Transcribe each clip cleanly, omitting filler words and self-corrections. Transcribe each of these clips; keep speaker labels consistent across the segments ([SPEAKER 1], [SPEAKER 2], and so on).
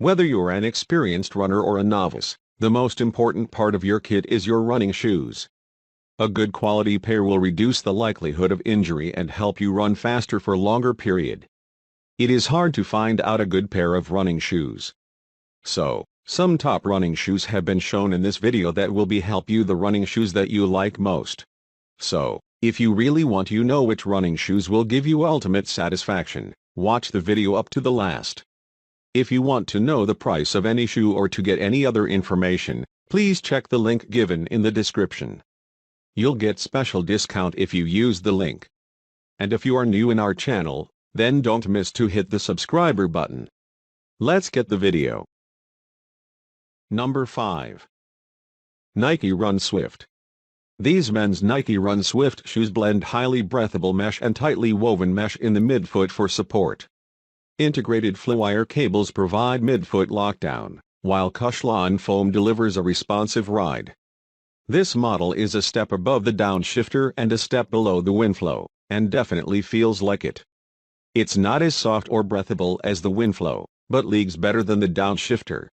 [SPEAKER 1] Whether you're an experienced runner or a novice, the most important part of your kit is your running shoes. A good quality pair will reduce the likelihood of injury and help you run faster for a longer period. It is hard to find out a good pair of running shoes. So, some top running shoes have been shown in this video that will help you the running shoes that you like most. So, if you really want to know which running shoes will give you ultimate satisfaction, watch the video up to the last. If you want to know the price of any shoe or to get any other information, please check the link given in the description. You'll get special discount if you use the link. And if you are new in our channel, then don't miss to hit the subscriber button. Let's get the video. Number 5. Nike Run Swift. These men's Nike Run Swift shoes blend highly breathable mesh and tightly woven mesh in the midfoot for support. Integrated Fly-Wire cables provide midfoot lockdown, while Cushlon foam delivers a responsive ride. This model is a step above the downshifter and a step below the Winflow, and definitely feels like it. It's not as soft or breathable as the Winflow, but leagues better than the downshifter.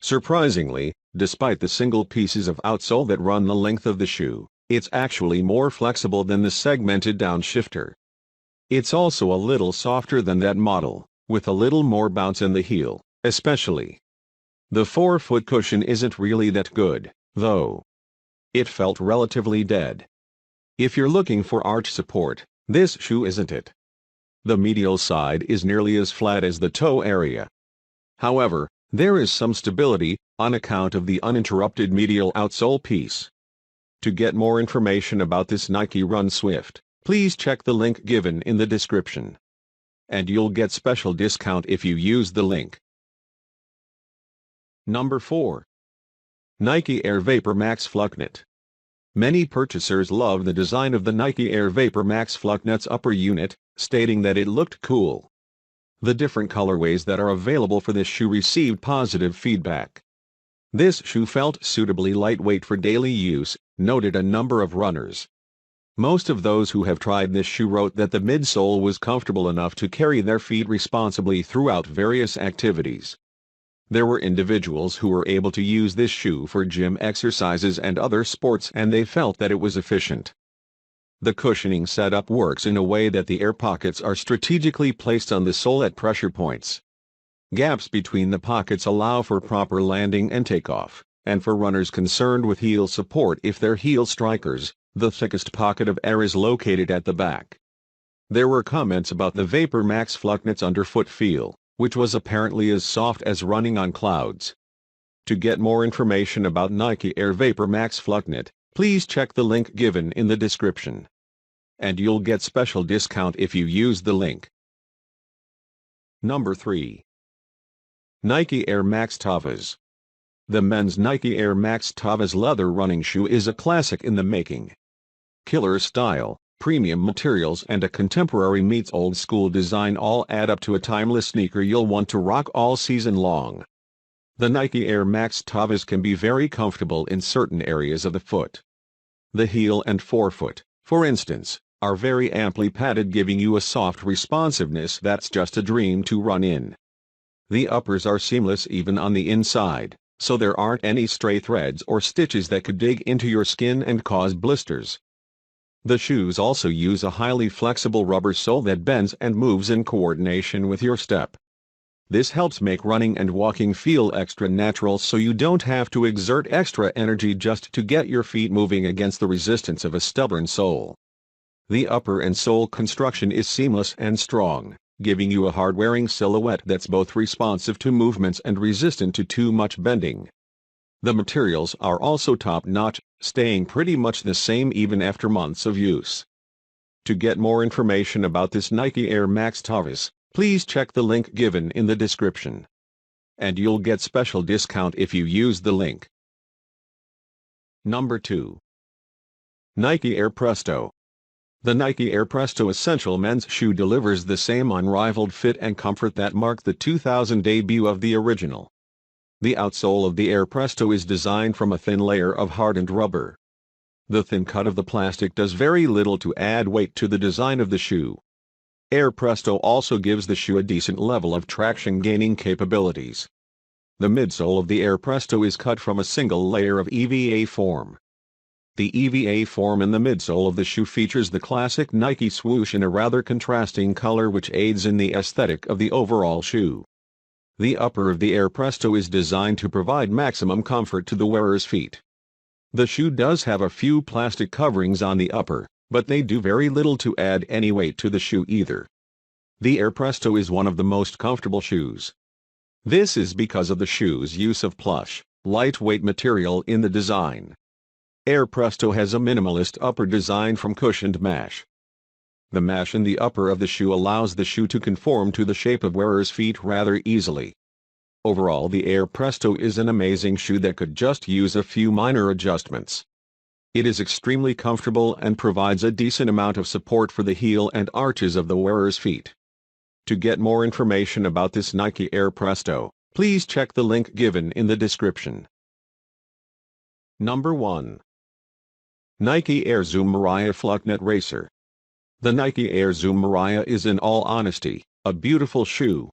[SPEAKER 1] Surprisingly, despite the single pieces of outsole that run the length of the shoe, it's actually more flexible than the segmented downshifter. It's also a little softer than that model, with a little more bounce in the heel, especially. The forefoot cushion isn't really that good, though. It felt relatively dead. If you're looking for arch support, this shoe isn't it. The medial side is nearly as flat as the toe area. However, there is some stability, on account of the uninterrupted medial outsole piece. To get more information about this Nike Run Swift, please check the link given in the description. And you'll get special discount if you use the link. Number 4. Nike Air VaporMax Fluknut. Many purchasers love the design of the Nike Air VaporMax Fluknut's upper unit, stating that it looked cool. The different colorways that are available for this shoe received positive feedback. This shoe felt suitably lightweight for daily use, noted a number of runners. Most of those who have tried this shoe wrote that the midsole was comfortable enough to carry their feet responsibly throughout various activities. There were individuals who were able to use this shoe for gym exercises and other sports, and they felt that it was efficient. The cushioning setup works in a way that the air pockets are strategically placed on the sole at pressure points. Gaps between the pockets allow for proper landing and takeoff, and for runners concerned with heel support if they're heel strikers, the thickest pocket of air is located at the back. There were comments about the VaporMax Fluknut's underfoot feel, which was apparently as soft as running on clouds. To get more information about Nike Air VaporMax Fluknut, please check the link given in the description. And you'll get special discount if you use the link. Number 3. Nike Air Max Toughies. The men's Nike Air Max Toughies leather running shoe is a classic in the making. Killer style, premium materials and a contemporary meets old school design all add up to a timeless sneaker you'll want to rock all season long. The Nike Air Max Toughies can be very comfortable in certain areas of the foot. The heel and forefoot, for instance, are very amply padded, giving you a soft responsiveness that's just a dream to run in. The uppers are seamless even on the inside, so there aren't any stray threads or stitches that could dig into your skin and cause blisters. The shoes also use a highly flexible rubber sole that bends and moves in coordination with your step. This helps make running and walking feel extra natural, so you don't have to exert extra energy just to get your feet moving against the resistance of a stubborn sole. The upper and sole construction is seamless and strong, giving you a hard-wearing silhouette that's both responsive to movements and resistant to too much bending. The materials are also top-notch, staying pretty much the same even after months of use. To get more information about this Nike Air Max Toughies, please check the link given in the description. And you'll get special discount if you use the link. Number 2. Nike Air Presto. The Nike Air Presto Essential men's shoe delivers the same unrivaled fit and comfort that marked the 2000 debut of the original. The outsole of the Air Presto is designed from a thin layer of hardened rubber. The thin cut of the plastic does very little to add weight to the design of the shoe. Air Presto also gives the shoe a decent level of traction gaining capabilities. The midsole of the Air Presto is cut from a single layer of EVA foam. The EVA foam in the midsole of the shoe features the classic Nike swoosh in a rather contrasting color which aids in the aesthetic of the overall shoe. The upper of the Air Presto is designed to provide maximum comfort to the wearer's feet. The shoe does have a few plastic coverings on the upper, but they do very little to add any weight to the shoe either. The Air Presto is one of the most comfortable shoes. This is because of the shoe's use of plush, lightweight material in the design. Air Presto has a minimalist upper design from cushioned mesh. The mesh in the upper of the shoe allows the shoe to conform to the shape of wearer's feet rather easily. Overall, the Air Presto is an amazing shoe that could just use a few minor adjustments. It is extremely comfortable and provides a decent amount of support for the heel and arches of the wearer's feet. To get more information about this Nike Air Presto, please check the link given in the description. Number 1. Nike Air Zoom Mariah Fluknet Racer. The Nike Air Zoom Mariah is, in all honesty, a beautiful shoe.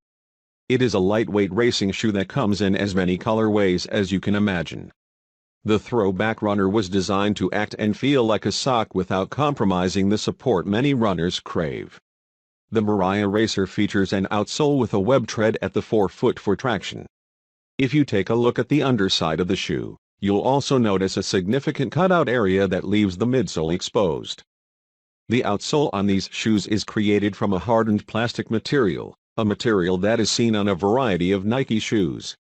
[SPEAKER 1] It is a lightweight racing shoe that comes in as many colorways as you can imagine. The throwback runner was designed to act and feel like a sock without compromising the support many runners crave. The Mariah Racer features an outsole with a web tread at the forefoot for traction. If you take a look at the underside of the shoe, you'll also notice a significant cutout area that leaves the midsole exposed. The outsole on these shoes is created from a hardened plastic material, a material that is seen on a variety of Nike shoes.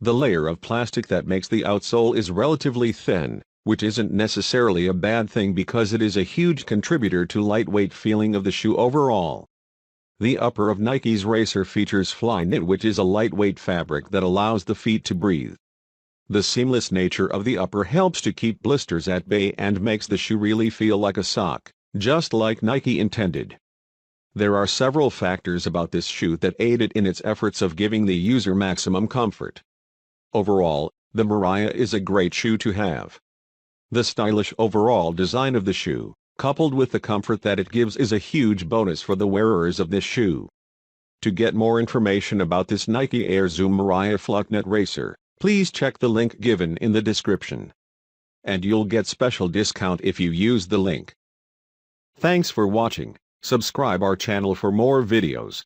[SPEAKER 1] The layer of plastic that makes the outsole is relatively thin, which isn't necessarily a bad thing because it is a huge contributor to lightweight feeling of the shoe overall. The upper of Nike's Racer features fly knit, which is a lightweight fabric that allows the feet to breathe. The seamless nature of the upper helps to keep blisters at bay and makes the shoe really feel like a sock, just like Nike intended. There are several factors about this shoe that aid it in its efforts of giving the user maximum comfort. Overall, the Mariah is a great shoe to have. The stylish overall design of the shoe, coupled with the comfort that it gives, is a huge bonus for the wearers of this shoe. To get more information about this Nike Air Zoom Mariah Fluknet Racer, please check the link given in the description. And you'll get special discount if you use the link. Thanks for watching. Subscribe our channel for more videos.